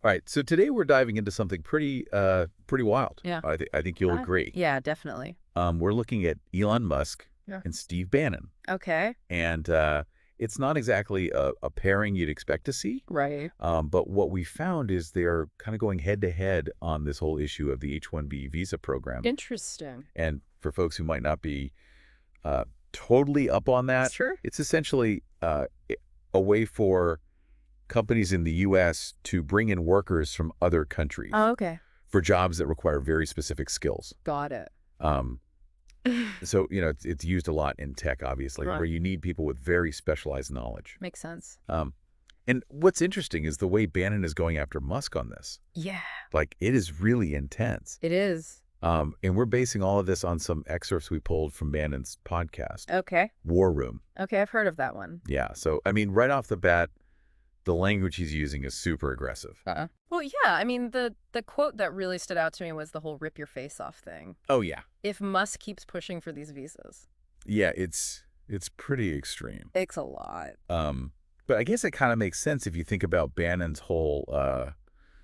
All right, so today we're diving into something pretty wild. Yeah. I think you'll agree. Yeah, definitely. We're looking at Elon Musk Yeah. and Steve Bannon, Okay. and it's not exactly a pairing you'd expect to see. Right. But what we found is they're kind of going head to head on this whole issue of the H-1B visa program. Interesting. And for folks who might not be totally up on that, Sure. it's essentially a way for companies in the U.S. to bring in workers from other countries Oh, okay. for jobs that require very specific skills. Got it. So, it's used a lot in tech, obviously, Right. where you need people with very specialized knowledge. Makes sense. And what's interesting is the way Bannon is going after Musk on this. Yeah, Like, it is really intense. it is. And we're basing all of this on some excerpts we pulled from Bannon's podcast, Okay. War Room. Okay, I've heard of that one. Yeah, so, right off the bat, the language he's using is super aggressive. Well, yeah, I mean, the quote that really stood out to me was the whole rip your face off thing. Oh, yeah. If Musk keeps pushing for these visas. Yeah, it's pretty extreme. It's a lot. But I guess it kind of makes sense if you think about Bannon's whole,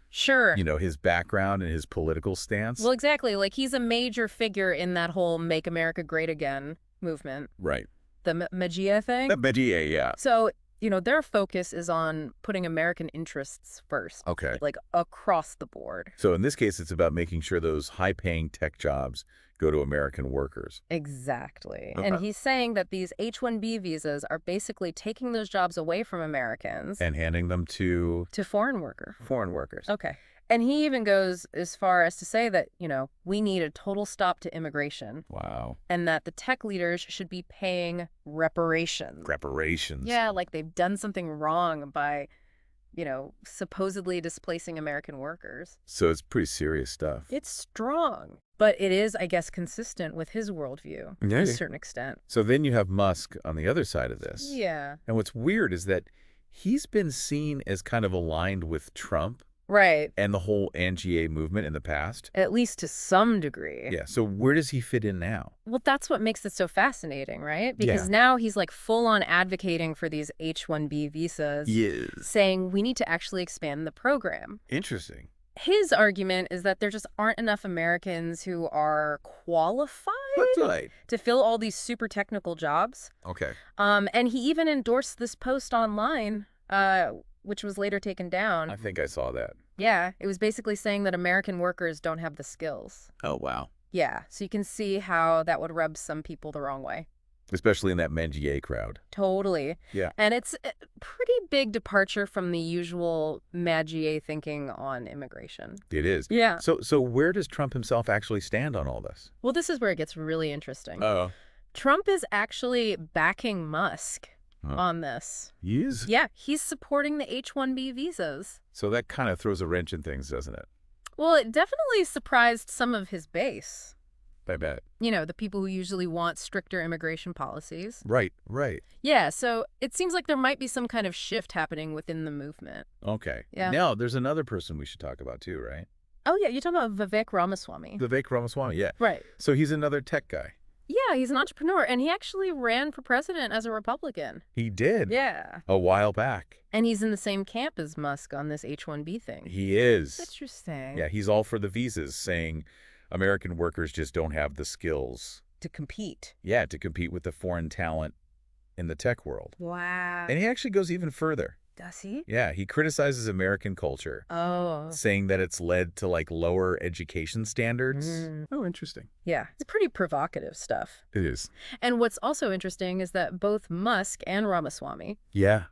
Sure. his background and his political stance. Well, exactly. Like, he's a major figure in that whole Make America Great Again movement. Right. The Magia thing. The Medea, yeah. So, their focus is on putting American interests first. Okay. Like, across the board. So in this case, it's about making sure those high-paying tech jobs go to American workers. Exactly. Okay. And he's saying that these H-1B visas are basically taking those jobs away from Americans And handing them to to foreign workers. foreign workers. Okay. And he even goes as far as to say that, we need a total stop to immigration Wow. and that the tech leaders should be paying reparations. Reparations. Yeah, like they've done something wrong by, supposedly displacing American workers. So it's pretty serious stuff. It's strong, but it is, I guess, consistent with his worldview to a certain extent. So then you have Musk on the other side of this. Yeah. And what's weird is that he's been seen as kind of aligned with Trump Right. and the whole NGA movement in the past. At least to some degree. Yeah. So where does he fit in now? Well, that's what makes it so fascinating, right? Because Yeah. now he's like full on advocating for these H-1B visas, Yes. saying we need to actually expand the program. Interesting. His argument is that there just aren't enough Americans who are qualified That's right. to fill all these super technical jobs. Okay. And he even endorsed this post online, which was later taken down. I think I saw that. Yeah, it was basically saying that American workers don't have the skills. Oh, wow. Yeah, so you can see how that would rub some people the wrong way. Especially in that Mengier crowd. Totally. Yeah. And it's a pretty big departure from the usual Magie thinking on immigration. It is. Yeah. So where does Trump himself actually stand on all this? Well, this is where it gets really interesting. Oh. Trump is actually backing Musk on this. He is? Yeah, he's supporting the H-1B visas. So that kind of throws a wrench in things, doesn't it? Well, it definitely surprised some of his base. I bet. The people who usually want stricter immigration policies. Right, right. Yeah, so it seems like there might be some kind of shift happening within the movement. Okay. Yeah. Now, there's another person we should talk about too, right? Oh, yeah, you're talking about Vivek Ramaswamy. Vivek Ramaswamy, yeah. Right. So he's another tech guy. Yeah, he's an entrepreneur, and he actually ran for president as a Republican. He did. Yeah. A while back. And he's in the same camp as Musk on this H-1B thing. He is. Interesting. Yeah, he's all for the visas, saying American workers just don't have the skills. To compete. Yeah, to compete with the foreign talent in the tech world. Wow. And he actually goes even further. Does he? Yeah, he criticizes American culture, Oh. saying that it's led to lower education standards. Oh, interesting. Yeah, it's pretty provocative stuff. It is. And what's also interesting is that both Musk and Ramaswamy, Yeah.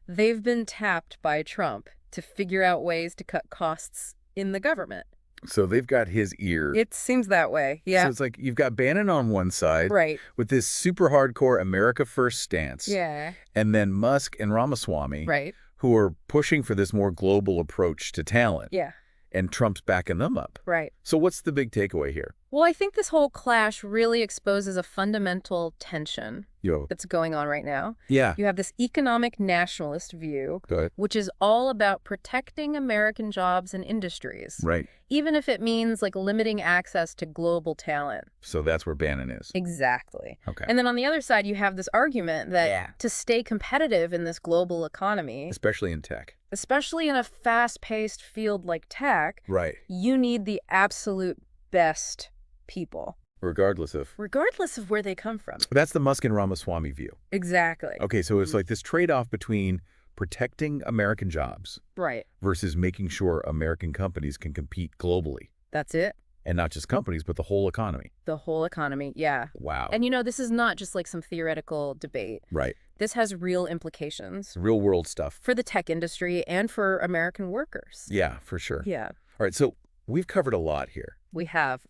they've been tapped by Trump to figure out ways to cut costs in the government. So they've got his ear. It seems that way. Yeah. So it's like you've got Bannon on one side Right. with this super hardcore America First stance. Yeah. And then Musk and Ramaswamy, Right. who are pushing for this more global approach to talent. Yeah. And Trump's backing them up. Right. So what's the big takeaway here? Well, I think this whole clash really exposes a fundamental tension Yo. that's going on right now. Yeah. You have this economic nationalist view, Good. which is all about protecting American jobs and industries, Right. even if it means like limiting access to global talent. So that's where Bannon is. Exactly. Okay. And then on the other side, you have this argument that to stay competitive in this global economy, Especially in tech. especially in a fast-paced field like tech, Right. you need the absolute best people, Regardless of... regardless of where they come from. That's the Musk and Ramaswamy view. Exactly. Okay, so it's like this trade-off between protecting American jobs Right. versus making sure American companies can compete globally. That's it. And not just companies, but the whole economy. The whole economy, yeah. Wow. And this is not just like some theoretical debate. Right. This has real implications Real world stuff. for the tech industry and for American workers. Yeah, for sure. Yeah, All right, so we've covered a lot here. we have.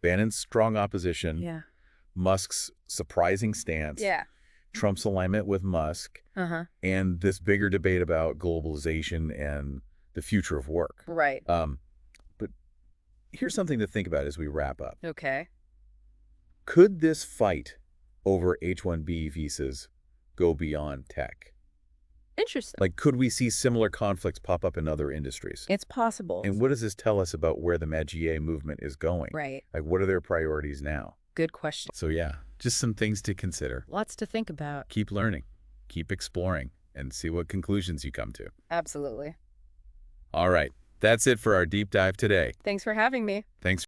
Bannon's strong opposition, Yeah. Musk's surprising stance, Yeah. Trump's alignment with Musk, Uh-huh. and this bigger debate about globalization and the future of work. Right. But here's something to think about as we wrap up. Okay. Could this fight over H-1B visas go beyond tech? Interesting. Like, could we see similar conflicts pop up in other industries? It's possible. And what does this tell us about where the MAGA movement is going? Right. Like, what are their priorities now? Good question. So yeah, just some things to consider. Lots to think about. Keep learning, keep exploring, and see what conclusions you come to. Absolutely. All right, that's it for our deep dive today. Thanks for having me. Thanks.